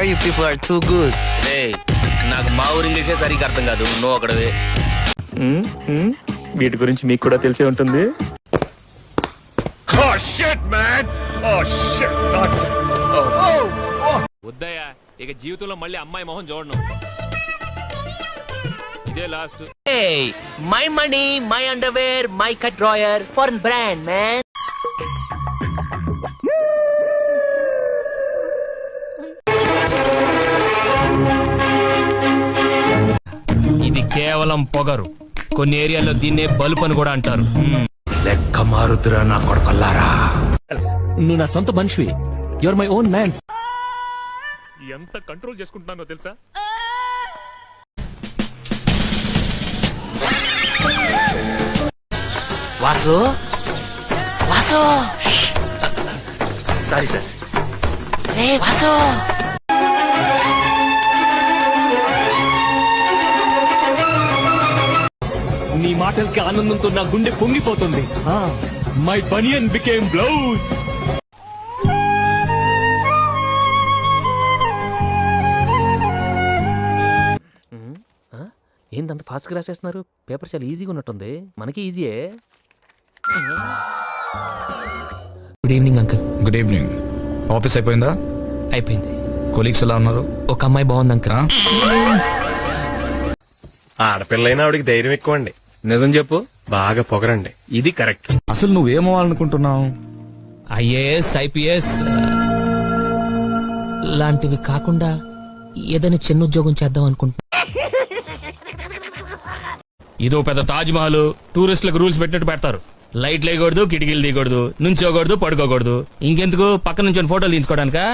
swear you people are too good. ఏయ్ నాకు మా ఊరు ఇంగ్లీషే సరిగ్గా అర్థం కాదు నువ్వు అక్కడవే. వీటి గురించి మీకు కూడా తెలిసే ఉంటుంది. వద్దయ్యా ఇక జీవితంలో మళ్ళీ అమ్మాయి మొహం చూడను. ఇదే last. Hey, my money, my underwear, my cut drawer, foreign brand, man. ఇది కేవలం పొగరు. కొన్ని ఏరియాలో దీన్నే బల్బ్ అని కూడా అంటారు. లెక్క మారుతురా నా కొడుకుల్లారా. నువ్వు నా సొంత మనిషివి. Your my own man. ఎంత కంట్రోల్ చేసుకుంటున్నానో తెలుసా? Vasu Vasu sorry sir. రే వాసు నీ మాటలకి ఆనందంతో నా గుండె పొంగిపోతుంది. My banian became blouse. ఏందంత ఫాస్ట్గా రాసేస్తున్నారు? పేపర్ చాలా ఈజీగా ఉన్నట్టుంది. మనకి ఈజీయే. Good evening uncle. Good evening. Office అయిపోయిందా? అయిపోయింది. కొలీగ్స్ ఎలా ఉన్నారు? ఒక అమ్మాయి బాగుంది అంకుల్. ఆడపిల్లైనా ఆవిడికి ధైర్యం ఎక్కువ అండి. నిజం చెప్పు. బాగా పొగరండి. ఇది కరెక్ట్. అసలు నువ్వేమవ్వాలనుకుంటున్నావు? ఐఏఎస్ ఐపీఎస్ లాంటివి కాకుండా ఏదైనా చిన్న ఉద్యోగం చేద్దాం అనుకుంటున్నా. ఇదో పెద్ద తాజ్ మహల్. టూరిస్టులకు రూల్స్ పెట్టినట్టు పెడతారు. లైట్ లేకూడదు, కిటికీలు తీయకూడదు, నుంచోకూడదు, పడుకోకూడదు. ఇంకెందుకు పక్క నుంచి ఫోటోలు తీసుకోవడానికా?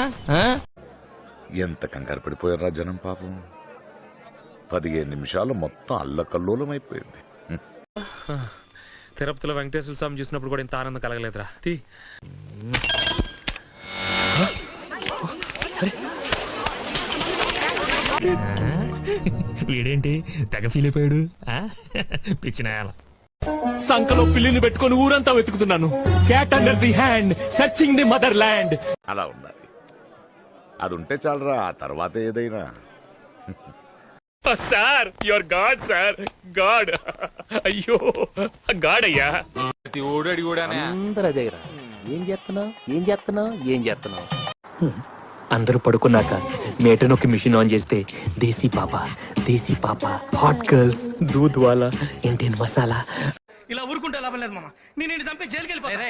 ఎంత కంగారు పడిపోయారా జనం పాపం. 15 నిమిషాలు మొత్తం అల్లకల్లోలం అయిపోయింది. తిరుపతిలో వెంకటేశ్వర స్వామి చూసినప్పుడు కూడా ఇంత ఆనందం కలగలేదురా. వీడేంటి తెగ ఫీల్ అయిపోయాడు? పిచ్చినాయాల సంకలో పిల్లిని పెట్టుకుని ఊరంతా వెతుకుతున్నాను. Cat under the hand searching the mother land. అలా ఉండాలి. అది ఉంటే చాలరా, ఆ తర్వాత ఏదైనా. Sir your God sir. God. అయ్యో గాడ్ అయ్యా. అందరూ అదేరా. ఏం చేస్తున్నావు? అందరూ పడుకున్నాక మీటర్ ఒక మిషన్ ఆన్ చేస్తే దేశీ పాప, హాట్ గర్ల్స్, దూద్ వాలా, ఇండియన్ మసాలా. ఇలా ఊరుకుంటే లాభం లేదు మామ. నేను చంపి జైలుకి వెళ్ళిపోతా.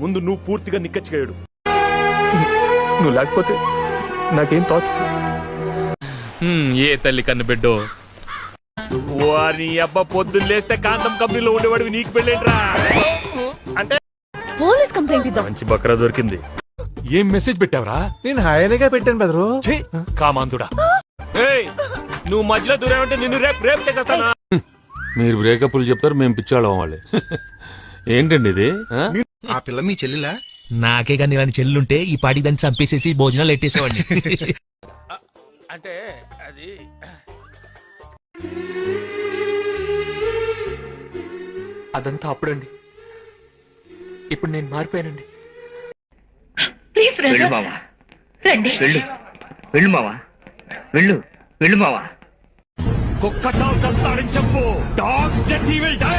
ముందు నువ్వు పూర్తిగా నిక్కచ్చిగాడు. నువ్వు లేకపోతే నాకేం తోచు. ఏ తల్లి కన్ను బిడ్డో. వారి అబ్బా పొద్దున్న లేస్తే కాంతం కంపెనీలో ఉండేవాడివి నీకు పెళ్ళేంట్రా? అంటే పోలీస్ కంప్లైంట్ ఇద్దాం. మంచి బక్రా దొరికింది. ఏం మెసేజ్ పెట్టావరా? నేను హాయిగా పెట్టాను బెదరు. కామాంతుడా. నువ్వు మధ్యలో దూరేమంటే నిన్ను రేపు చేసేస్తానా? మీరు బ్రేకప్లు చెప్తారు, మేము పిచ్చాళ్ళం వాళ్ళే. ఏంటండి ఇది? ఆ పిల్ల మీ చెల్లిలా? నాకే కానీ ఇలాంటి చెల్లుంటే ఈ పాటి దాన్ని చంపేసేసి భోజనాలు ఎట్టేసేవాడిని. అంటే అది అదంతా అప్పుడండి. ఇప్పుడు నేను మారిపోయానండి. వెళ్ళు మావా, వెళ్ళు మావా, వెళ్ళు మావా. కుక్కతో చస్తాడని చెప్పు. Dog death he will die.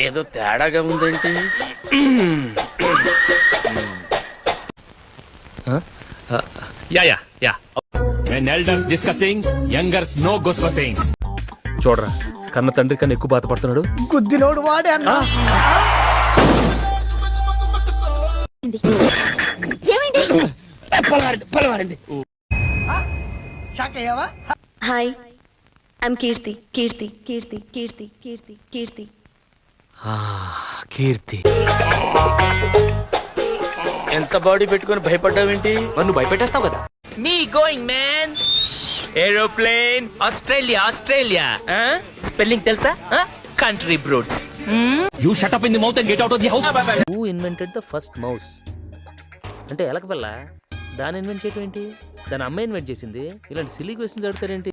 ఏదో తేడాగా ఉందేంటి? Yeah. When elders discussing, youngers no gossiping. చూడరా, కన్న తండ్రి కన్నా ఎక్కువ బాధపడుతున్నాడు. గుద్దినోడు వాడే అన్నా. షాక్ అయ్యావా? హాయ్, ఐమ్ కీర్తి. కీర్తి ఎంత బాడీ పెట్టుకుని భయపడ్డావేంటి? నువ్వు భయపెట్టేస్తావు కదా. Me going man. Aeroplane. Australia. Spelling తెలుసా? Country brutes. You shut up in the mouth and get out of the house. Who invented the first mouse? అంటే ఎలక పిల్ల. దాన్ని ఇన్వెంట్ చేయటం ఏంటి? దాని అమ్మ ఇన్వెంట్ చేసింది. ఇలాంటి సిల్లీ క్వశ్చన్స్ అడుగుతారేంటి?